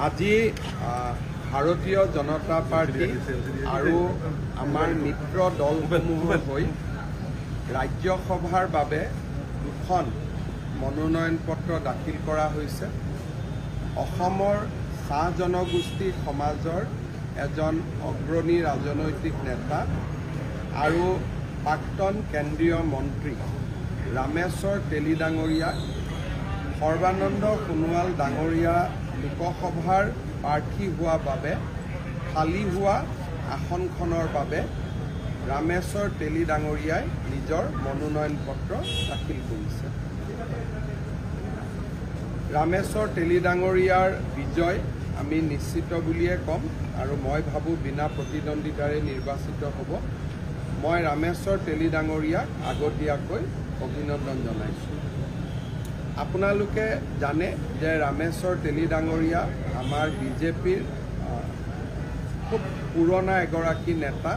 আজি ভাৰতীয় জনতা পাৰ্টি আৰু আমাৰ মিত্ৰ দলসমূহৰ হৈ ৰাজ্যসভাৰ বাবে দুখন মনোনয়ন পত্ৰ দাখিল কৰা হৈছে। অসমৰ চাহ জনগোষ্ঠী সমাজৰ এজন অগ্ৰণী ৰাজনৈতিক নেতা আৰু প্ৰাক্তন কেন্দ্ৰীয় মন্ত্ৰী ৰামেশ্বৰ তেলী ডাঙৰীয়া, সৰ্বানন্দ সোণোৱাল ডাঙৰীয়া লোকসভাৰ প্ৰাৰ্থী হোৱা বাবে খালী হোৱা আসনখনৰ বাবে ৰামেশ্বৰ তেলী ডাঙৰীয়াই নিজৰ মনোনয়ন পত্ৰ দাখিল কৰিছে। ৰামেশ্বৰ তেলী ডাঙৰীয়াৰ বিজয় আমি নিশ্চিত বুলিয়ে ক'ম আৰু মই ভাবোঁ বিনা প্ৰতিদ্বন্দ্বিতাৰে নিৰ্বাচিত হ'ব। মই ৰামেশ্বৰ তেলী ডাঙৰীয়াক আগতীয়াকৈ অভিনন্দন জনাইছোঁ। আপোনালোকে জানে যে ৰামেশ্বৰ তেলী ডাঙৰীয়া আমাৰ বিজেপিৰ খুব পুৰণা এগৰাকী নেতা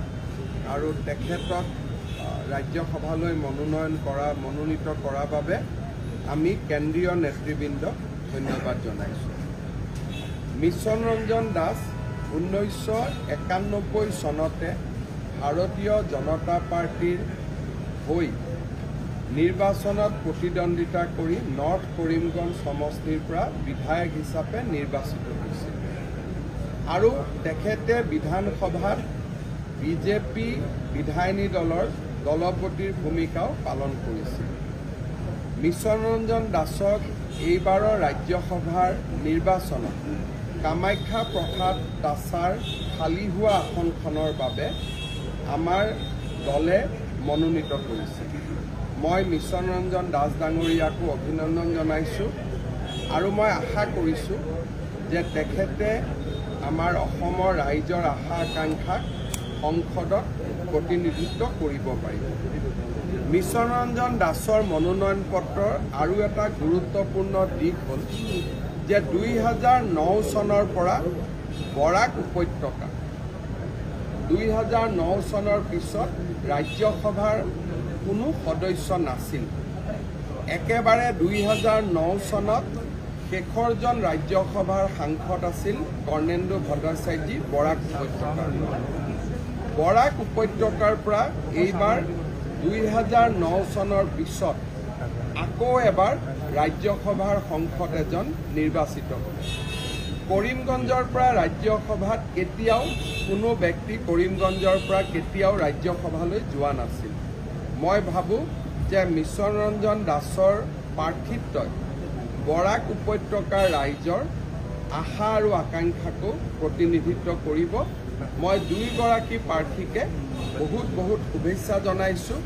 আৰু তেখেতক ৰাজ্যসভালৈ মনোনীত কৰাৰ বাবে আমি কেন্দ্ৰীয় নেতৃবৃন্দক ধন্যবাদ জনাইছোঁ। মিছন ৰঞ্জন দাস 1991 চনতে ভাৰতীয় জনতা পাৰ্টিৰ হৈ নিৰ্বাচনত প্ৰতিদ্বন্দ্বিতা কৰি নৰ্থ কৰিমগঞ্জ সমষ্টিৰ পৰা বিধায়ক হিচাপে নিৰ্বাচিত হৈছিল আৰু তেখেতে বিধানসভাত বিজেপি বিধায়িনী দলৰ দলপতিৰ ভূমিকাও পালন কৰিছিল। মিছন ৰঞ্জন দাসক এইবাৰৰ ৰাজ্যসভাৰ নিৰ্বাচনত কামাখ্যা প্ৰসাদ দাসাৰ খালী হোৱা আসনখনৰ বাবে আমাৰ দলে মনোনীত কৰিছিল। মই মিছন ৰঞ্জন দাস ডাঙৰীয়াকো অভিনন্দন জনাইছোঁ আৰু মই আশা কৰিছোঁ যে তেখেতে আমাৰ অসমৰ ৰাইজৰ আশা আকাংক্ষাক সংসদত প্ৰতিনিধিত্ব কৰিব পাৰিব। মিছন ৰঞ্জন দাসৰ মনোনয়ন পত্ৰৰ আৰু এটা গুৰুত্বপূৰ্ণ দিশ হ'ল যে 2009 চনৰ পৰা বৰাক উপত্যকা 2009 চনৰ পিছত ৰাজ্যসভাৰ কোনো সদস্য নাছিল। একেবাৰে 2009 চনত শেষৰজন ৰাজ্যসভাৰ সাংসদ আছিল কৰ্ণেন্দু ভট্টাচাৰ্যজী বৰাক উপত্যকাৰ। বৰাক উপত্যকাৰ পৰা এইবাৰ 2009 চনৰ পিছত আকৌ এবাৰ ৰাজ্যসভাৰ সাংসদ এজন নিৰ্বাচিত হ'ল। কৰিমগঞ্জৰ পৰা ৰাজ্যসভাত কেতিয়াও কোনো ব্যক্তি কৰিমগঞ্জৰ পৰা কেতিয়াও ৰাজ্যসভালৈ যোৱা নাছিল। মই ভাবোঁ যে মিছন ৰঞ্জন দাসৰ প্ৰাৰ্থিত্বই বৰাক উপত্যকাৰ ৰাইজৰ আশা আৰু আকাংক্ষাকো প্ৰতিনিধিত্ব কৰিব। মই দুয়োগৰাকী প্ৰাৰ্থীকে বহুত শুভেচ্ছা জনাইছোঁ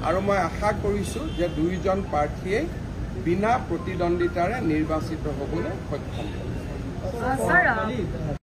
আৰু মই আশা কৰিছোঁ যে দুয়োজন প্ৰাৰ্থীয়ে বিনা প্ৰতিদ্বন্দ্বিতাৰে নিৰ্বাচিত হ'বলৈ সক্ষম হ'ব।